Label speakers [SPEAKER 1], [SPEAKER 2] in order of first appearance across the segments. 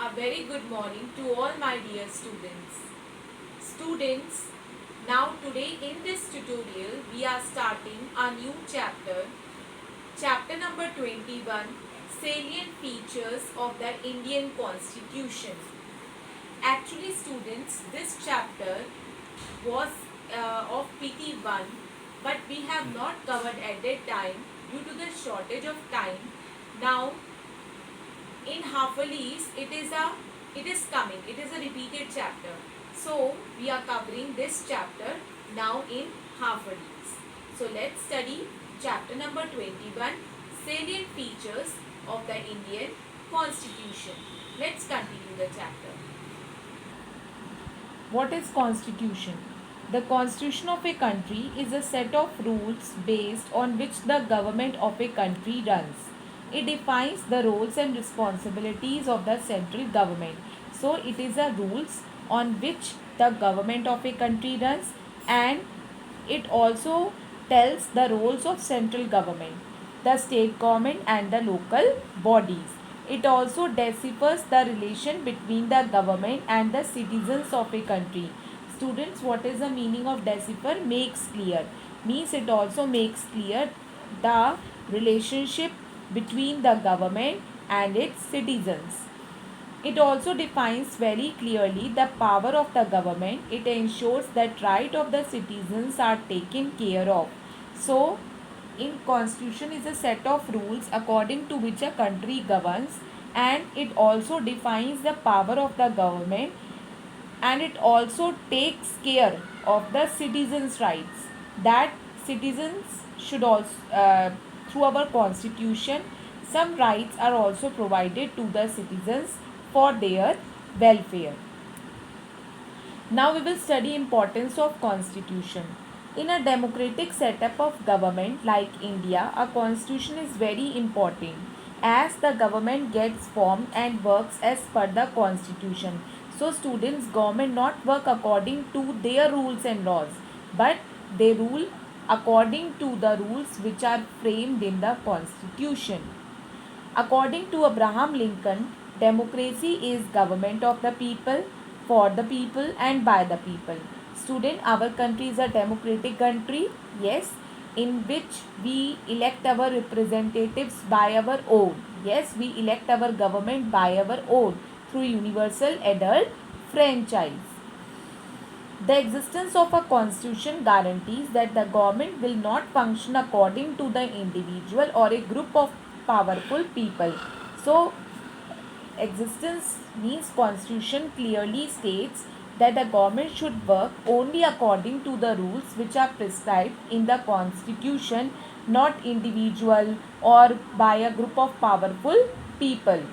[SPEAKER 1] A very good morning to all my dear students. Students, now today in this tutorial we are starting a new chapter, chapter number 21, Salient Features of the Indian Constitution. Actually students, this chapter was of PT1, but we have not covered at that time due to the shortage of time. Now in Half-yearlies it is a repeated chapter, so we are covering this chapter now in Half-yearlies. So let's study chapter number 21, salient features of the Indian Constitution. Let's continue the chapter. What is Constitution? The Constitution of a country is a set of rules based on which the government of a country runs. It defines the roles and responsibilities of the central government. So it is a rules on which the government of a country runs, and it also tells the roles of central government, the state government and the local bodies. It also deciphers the relation between the government and the citizens of a country. Students, what is the meaning of decipher? Makes clear. Means it also makes clear the relationship between the government and its citizens. It also defines very clearly the power of the government. It ensures that right of the citizens are taken care of. So, in constitution is a set of rules according to which a country governs, and it also defines the power of the government, and it also takes care of the citizens' rights, that citizens should also through our constitution some rights are also provided to the citizens for their welfare. Now we will study importance of constitution. In a democratic setup of government like India, a constitution is very important as the government gets formed and works as per the constitution. So students, government not work according to their rules and laws, but they rule according to the rules which are framed in the constitution. According to Abraham Lincoln, democracy is government of the people, for the people and by the people. Student, our country is a democratic country, yes, in which we elect our representatives by our own. Yes, we elect our government by our own through universal adult franchise. The existence of a constitution guarantees that the government will not function according to the individual or a group of powerful people. So, existence means constitution clearly states that the government should work only according to the rules which are prescribed in the constitution, not individual or by a group of powerful people.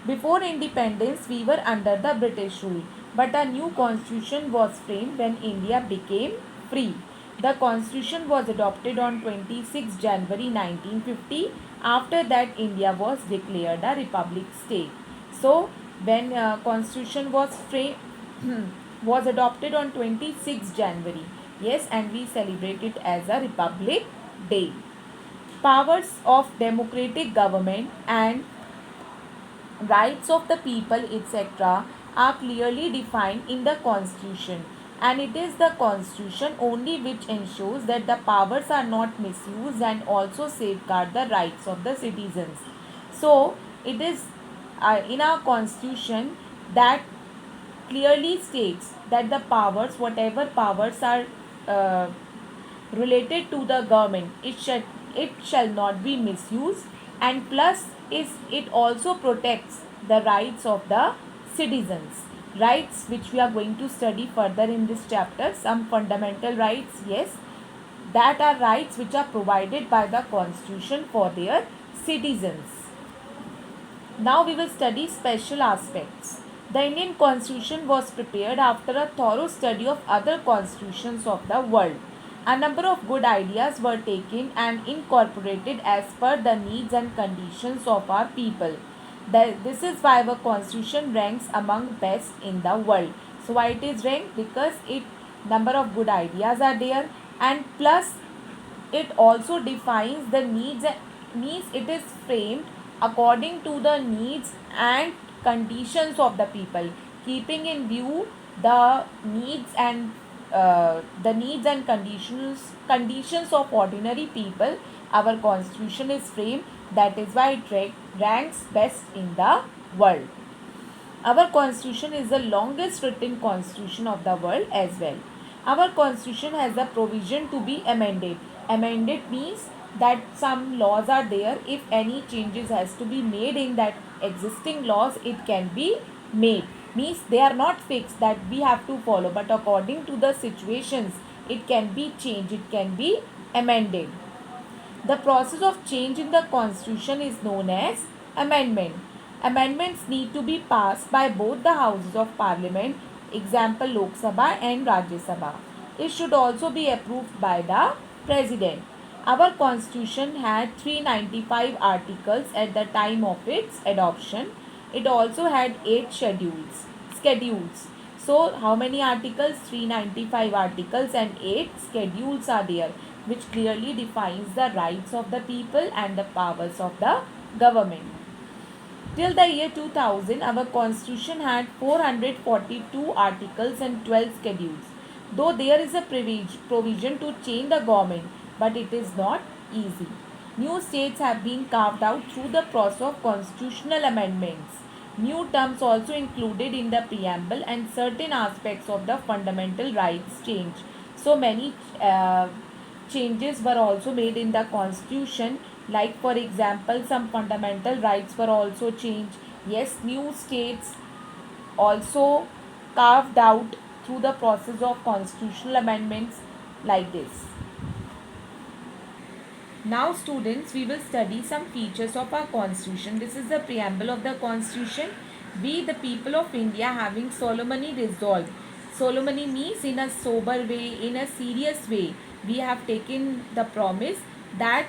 [SPEAKER 1] Before independence, we were under the British rule, but a new constitution was framed when India became free. The constitution was adopted on 26 January 1950. After that, India was declared a republic state. So, when constitution was framed, was adopted on 26 January. Yes, and we celebrate it as a Republic Day. Powers of democratic government and rights of the people, etc., are clearly defined in the constitution, and it is the constitution only which ensures that the powers are not misused and also safeguard the rights of the citizens. So it is in our constitution that clearly states that the powers, whatever powers are uh, related to the government, it shall not be misused, and plus is it also protects the rights of the citizens, rights which we are going to study further in this chapter. Some fundamental rights, yes, that are rights which are provided by the constitution for their citizens. Now we will study special aspects. The Indian Constitution was prepared after a thorough study of other constitutions of the world. A number of good ideas were taken and incorporated as per the needs and conditions of our people. This is why our constitution ranks among best in the world. So why it is ranked? Because it number of good ideas are there, and plus it also defines the needs, means it is framed according to the needs and conditions of the people, keeping in view the needs and conditions of ordinary people. Our constitution is framed. That is why it ranks best in the world. Our constitution is the longest written constitution of the world as well. Our constitution has a provision to be amended. Amended means that some laws are there. If any changes has to be made in that existing laws, it can be made. Means they are not fixed that we have to follow, but according to the situations, it can be changed, it can be amended. The process of change in the constitution is known as amendment. Amendments need to be passed by both the houses of parliament, example Lok Sabha and Rajya Sabha. It should also be approved by the president. Our constitution had 395 articles at the time of its adoption. It also had 8 schedules. So how many articles? 395 articles and 8 schedules are there, which clearly defines the rights of the people and the powers of the government. Till the year 2000, our constitution had 442 articles and 12 schedules. Though there is a provision to change the government, but it is not easy. New states have been carved out through the process of constitutional amendments. New terms also included in the preamble, and certain aspects of the fundamental rights change. So many changes were also made in the constitution, like for example some fundamental rights were also changed. Yes, new states also carved out through the process of constitutional amendments like this. Now students, we will study some features of our constitution. This is the preamble of the constitution. We the people of India having solemnly resolved. Solemnly means in a sober way, in a serious way. We have taken the promise that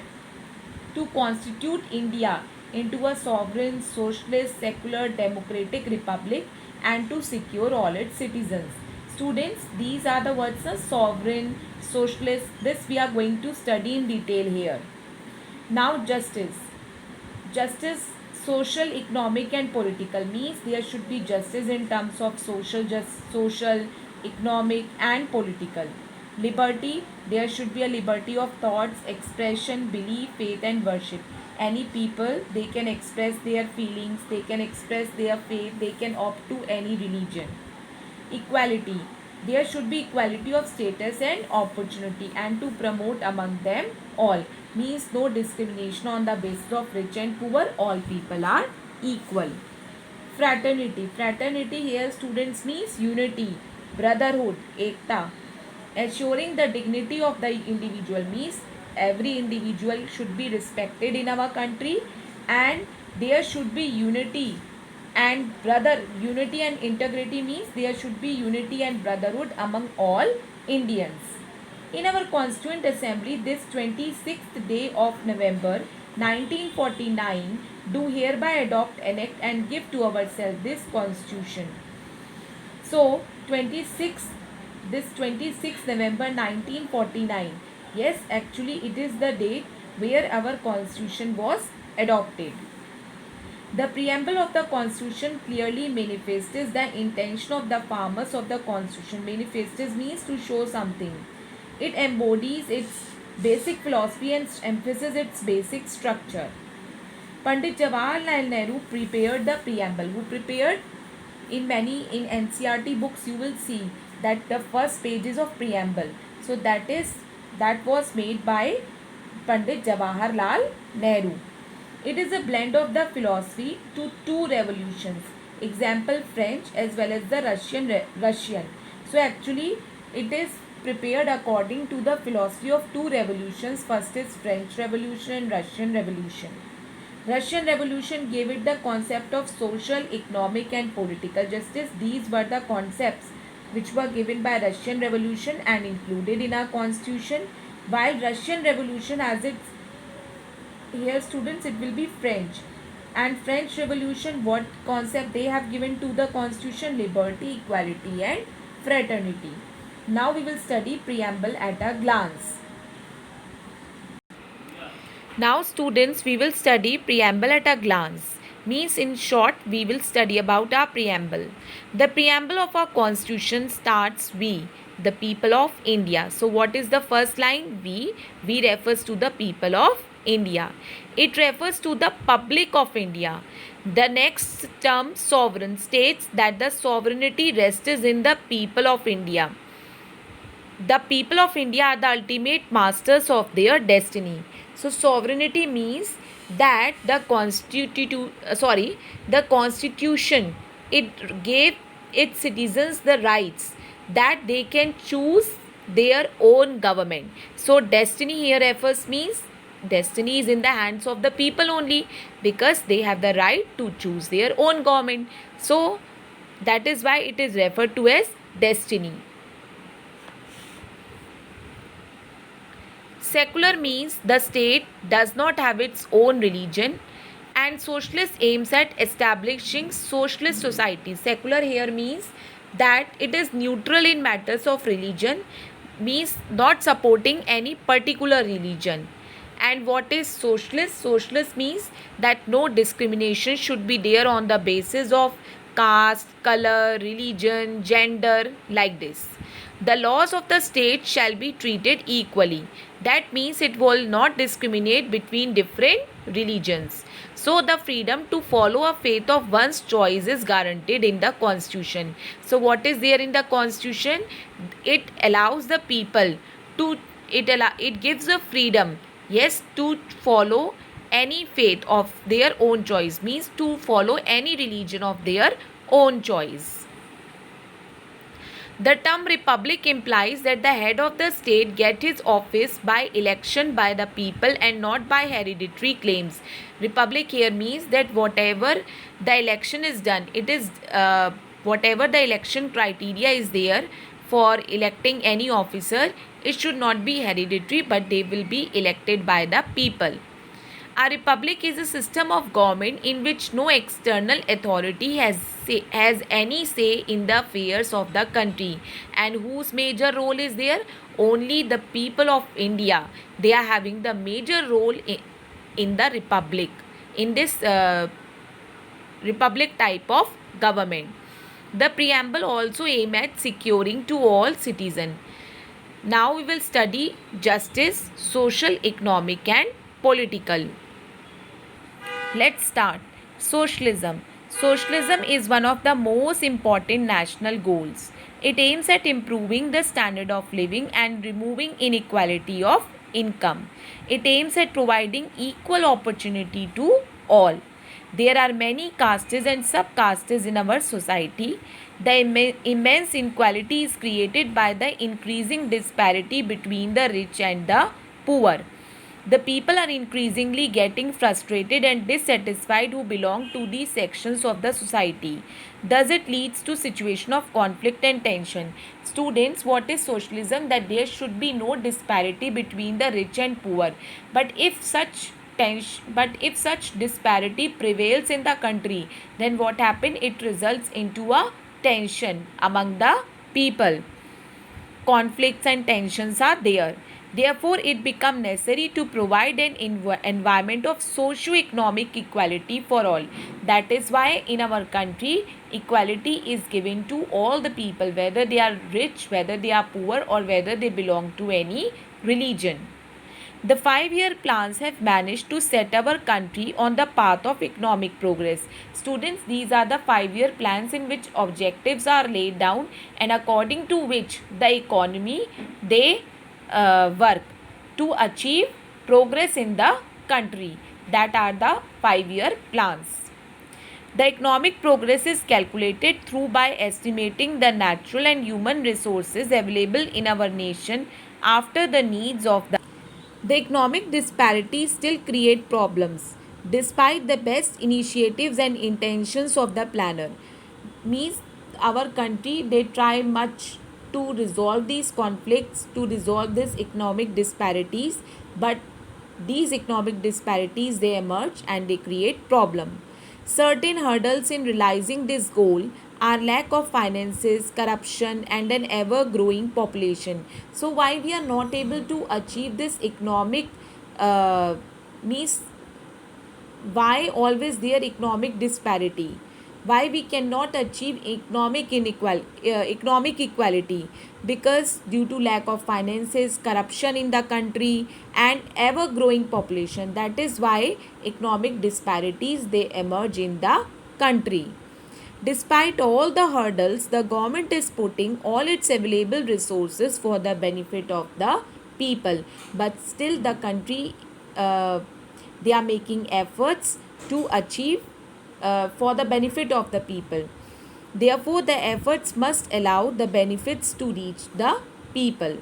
[SPEAKER 1] to constitute India into a sovereign, socialist, secular, democratic republic and to secure all its citizens. Students, these are the words of sovereign, socialist. This we are going to study in detail here. Now justice. Justice, social, economic and political means there should be justice in terms of social, economic and political. Liberty, there should be a liberty of thoughts, expression, belief, faith and worship. Any people, they can express their feelings, they can express their faith, they can opt to any religion. Equality, there should be equality of status and opportunity and to promote among them all, means no discrimination on the basis of rich and poor, all people are equal. Fraternity, fraternity here students means unity, brotherhood, ekta. Assuring the dignity of the individual means every individual should be respected in our country and there should be unity and unity and integrity means there should be unity and brotherhood among all Indians. In our Constituent Assembly this 26th day of November 1949 do hereby adopt, enact and give to ourselves this constitution. So 26th November 1949. Yes, actually it is the date where our constitution was adopted. The preamble of the constitution clearly manifests the intention of the farmers of the constitution. Manifests means to show something. It embodies its basic philosophy and emphasizes its basic structure. Pandit Jawaharlal Nehru prepared the preamble. Who prepared? In NCERT books you will see that the first pages of preamble. So that was made by Pandit Jawaharlal Nehru. It is a blend of the philosophy to two revolutions. Example French as well as the Russian. So actually it is prepared according to the philosophy of two revolutions. First is French Revolution and Russian Revolution. Russian Revolution gave it the concept of social, economic and political justice. These were the concepts which were given by Russian Revolution and included in our constitution. While Russian Revolution has its, here students, it will be French. And French Revolution, what concept they have given to the constitution? Liberty, equality and fraternity. Now we will study preamble at a glance. Now students, we will study preamble at a glance. Means in short, we will study about our preamble. The preamble of our constitution starts we, the people of India. So what is the first line? We refers to the people of India. It refers to the public of India. The next term, sovereign, states that the sovereignty rests in the people of India. The people of India are the ultimate masters of their destiny. So sovereignty means that the constitution, it gave its citizens the rights that they can choose their own government. So destiny here refers means destiny is in the hands of the people only, because they have the right to choose their own government. So that is why it is referred to as destiny. Secular means the state does not have its own religion, and socialist aims at establishing socialist societies. Secular here means that it is neutral in matters of religion, means not supporting any particular religion. And what is socialist? Socialist means that no discrimination should be there on the basis of caste, color, religion, gender, like this. The laws of the state shall be treated equally. That means it will not discriminate between different religions. So the freedom to follow a faith of one's choice is guaranteed in the constitution. So what is there in the constitution? It allows the people to, it gives the freedom, yes, to follow any faith of their own choice, means to follow any religion of their own choice. The term republic implies that the head of the state gets his office by election by the people and not by hereditary claims. Republic here means that whatever the election is done, it is whatever the election criteria is there for electing any officer, it should not be hereditary, but they will be elected by the people. A republic is a system of government in which no external authority has any say in the affairs of the country, and whose major role is there? Only the people of India. They are having the major role in the republic, in this republic type of government. The preamble also aim at securing to all citizens. Now we will study justice, social, economic and political. Let's start. Socialism. Socialism is one of the most important national goals. It aims at improving the standard of living and removing inequality of income. It aims at providing equal opportunity to all. There are many castes and subcastes in our society. The immense inequality is created by the increasing disparity between the rich and the poor. The people are increasingly getting frustrated and dissatisfied who belong to these sections of the society. Thus, it leads to situation of conflict and tension. Students, what is socialism? That there should be no disparity between the rich and poor. But if such disparity prevails in the country, then what happens? It results into a tension among the people. Conflicts and tensions are there. Therefore, it becomes necessary to provide an environment of socio-economic equality for all. That is why in our country, equality is given to all the people, whether they are rich, whether they are poor, or whether they belong to any religion. The 5-year plans have managed to set our country on the path of economic progress. Students, these are the 5-year plans in which objectives are laid down, and according to which the economy, they work to achieve progress in the country. That are the 5-year plans. The economic progress is calculated through by estimating the natural and human resources available in our nation after the needs of the economic disparities still create problems despite the best initiatives and intentions of the planner. Means our country, they try much to resolve these conflicts, to resolve these economic disparities, but these economic disparities, they emerge and they create problem. Certain hurdles in realizing this goal are lack of finances, corruption and an ever growing population. So why we are not able to achieve this economic means why always there economic disparity, why we cannot achieve economic equality, because due to lack of finances, corruption in the country, and ever growing population, that is why economic disparities they emerge in the country. Despite all the hurdles, the government is putting all its available resources for the benefit of the people, but still the country, uh, they are making efforts to achieve for the benefit of the people. Therefore, the efforts must allow the benefits to reach the people.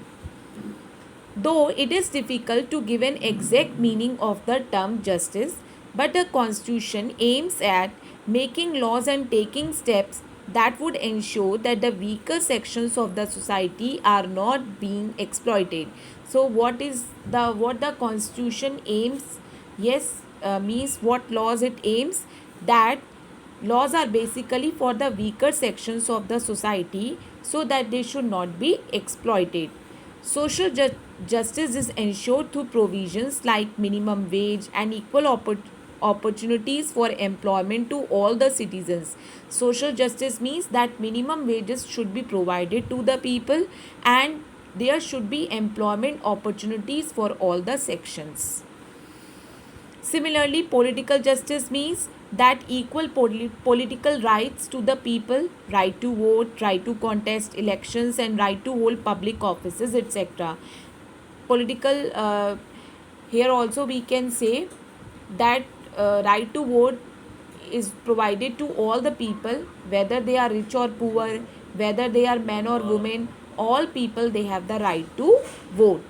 [SPEAKER 1] Though it is difficult to give an exact meaning of the term justice, but a constitution aims at making laws and taking steps that would ensure that the weaker sections of the society are not being exploited. So what the constitution aims? Yes, means what laws it aims, that laws are basically for the weaker sections of the society so that they should not be exploited. Social justice is ensured through provisions like minimum wage and equal opportunities for employment to all the citizens. Social justice means that minimum wages should be provided to the people, and there should be employment opportunities for all the sections. Similarly, political justice means that equal political rights to the people, right to vote, right to contest elections, and right to hold public offices, etc. Political, here also we can say that right to vote is provided to all the people, whether they are rich or poor, whether they are men or women, all people they have the right to vote,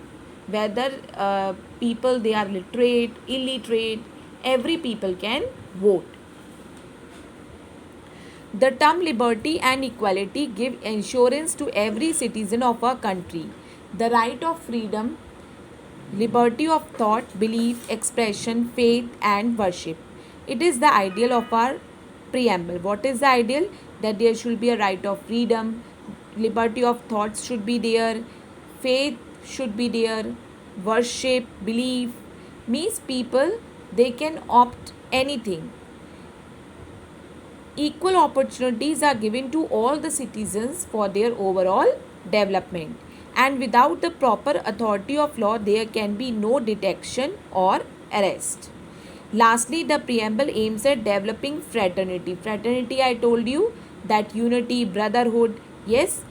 [SPEAKER 1] whether people they are literate, illiterate, every people can vote. The term liberty and equality give assurance to every citizen of our country the right of freedom, liberty of thought, belief, expression, faith, and worship. It is the ideal of our preamble. What is the ideal? That there should be a right of freedom, liberty of thoughts should be there, faith should be there, worship, belief, means people they can opt anything. Equal opportunities are given to all the citizens for their overall development, and without the proper authority of law there can be no detection or arrest. Lastly, the preamble aims at developing fraternity. Fraternity, I told you, that unity, brotherhood, yes,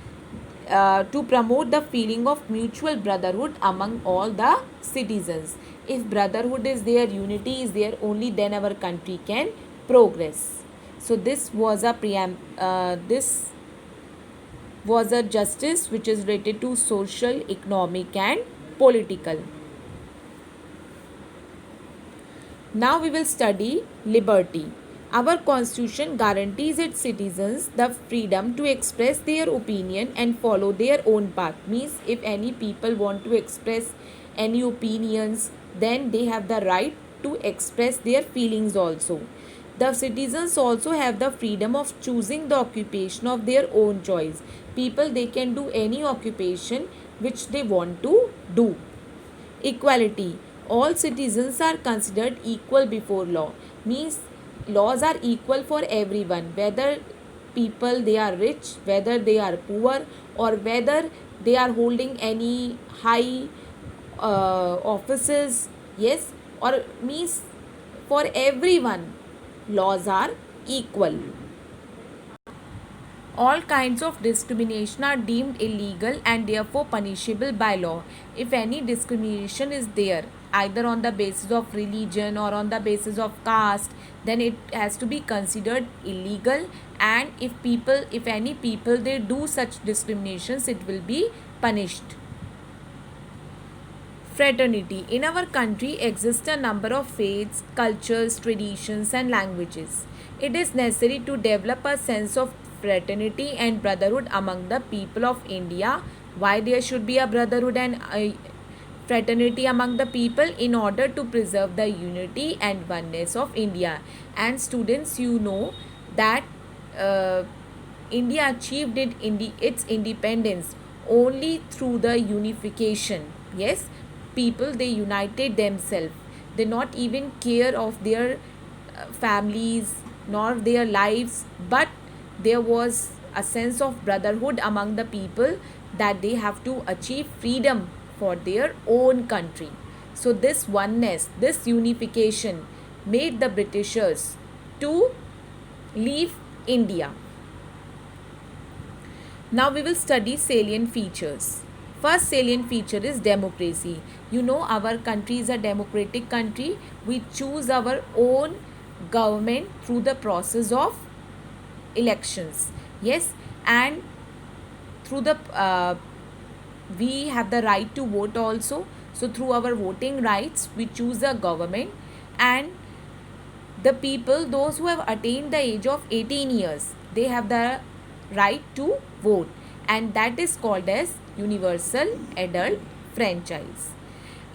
[SPEAKER 1] to promote the feeling of mutual brotherhood among all the citizens. If brotherhood is there, unity is there, only then our country can progress. So this was a this was a justice which is related to social, economic, and political. Now we will study liberty. Our constitution guarantees its citizens the freedom to express their opinion and follow their own path. Means if any people want to express any opinions, then they have the right to express their feelings also. The citizens also have the freedom of choosing the occupation of their own choice. People they can do any occupation which they want to do. Equality. All citizens are considered equal before law. Means laws are equal for everyone, whether people they are rich, whether they are poor, or whether they are holding any high offices. Yes, or means for everyone laws are equal. All kinds of discrimination are deemed illegal and therefore punishable by law. If any discrimination is there, either on the basis of religion or on the basis of caste, then it has to be considered illegal. And if any people they do such discriminations, it will be punished. Fraternity. In our country exist a number of faiths, cultures, traditions, and languages. It is necessary to develop a sense of fraternity and brotherhood among the people of India. Why there should be a brotherhood and fraternity among the people? In order to preserve the unity and oneness of India. And students, you know that India achieved its independence only through the unification. Yes, people they united themselves. They not even care of their families nor their lives, but there was a sense of brotherhood among the people that they have to achieve freedom for their own country. So this oneness, this unification made the Britishers to leave India. Now we will study salient features. First salient feature is democracy. You know, our country is a democratic country. We choose our own government through the process of elections. Yes, and through the we have the right to vote also. So through our voting rights, we choose a government, and the people, those who have attained the age of 18 years, they have the right to vote, and that is called as universal adult franchise.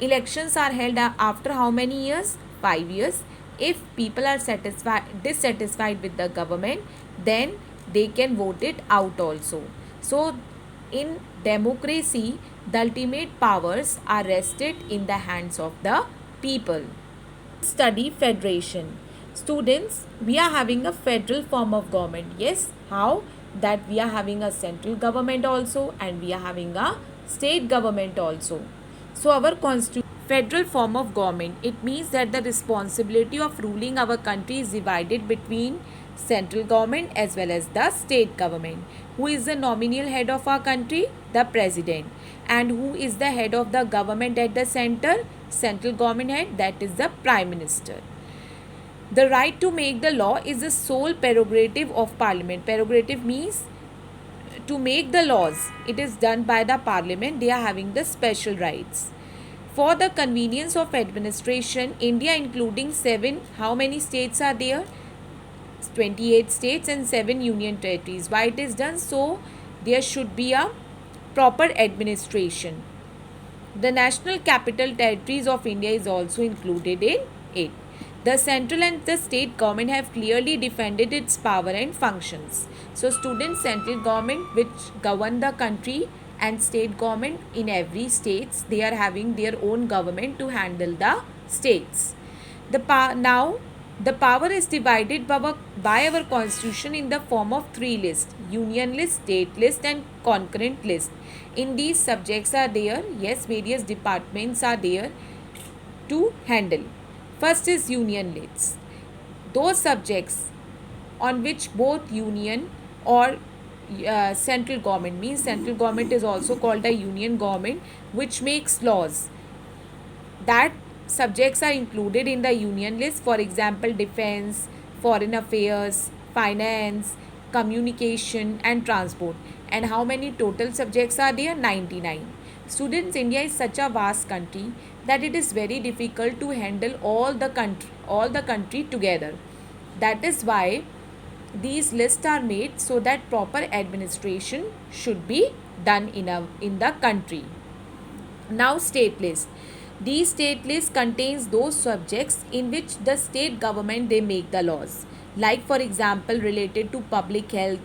[SPEAKER 1] Elections are held after how many years? 5 years. If people are dissatisfied with the government, then they can vote it out also. So in democracy, the ultimate powers are rested in the hands of the people. Study federation. Students, we are having a federal form of government. Yes, how? That we are having a central government also, and we are having a state government also. So our constitution, federal form of government, it means that the responsibility of ruling our country is divided between central government as well as the state government. Who is the nominal head of our country? The president. And who is the head of the government at the center? Central government head, that is the prime minister. The right to make the law is the sole prerogative of parliament. Prerogative means to make the laws. It is done by the parliament. They are having the special rights. For the convenience of administration, India including 7, how many states are there? 28 states and 7 union territories. Why it is done? So there should be a proper administration. The national capital territories of India is also included in it. The central and the state government have clearly defended its power and functions. So students, central government which govern the country and state government in every states, they are having their own government to handle the states. Now the power is divided by our constitution in the form of 3 lists: union list, state list and concurrent list. In these subjects are there, yes, various departments are there to handle. First is union lists. Those subjects on which both union or central government, means central government is also called a union government, which makes laws, that subjects are included in the union list. For example, defense, foreign affairs, finance, communication and transport. And how many total subjects are there? 99. Students, India is such a vast country that it is very difficult to handle all the country together. That is why these lists are made, so that proper administration should be done in the country. Now state list. These state lists contains those subjects in which the state government they make the laws. Like for example, related to public health,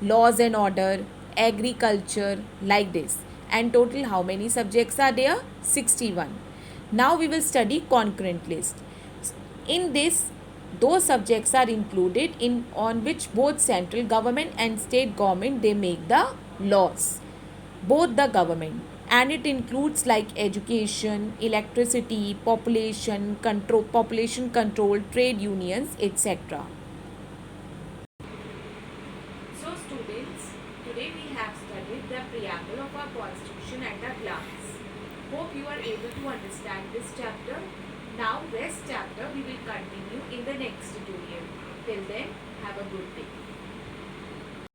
[SPEAKER 1] laws and order, agriculture, like this. And total how many subjects are there? 61. Now we will study concurrent list. In this, those subjects are included in on which both central government and state government they make the laws, both the government, and it includes like education, electricity, population control, trade unions, etc. So students, today we have studied the preamble of our constitution at a glance. Hope you are able to understand this chapter. Now rest chapter we will continue in the next tutorial. Till then, have a good day.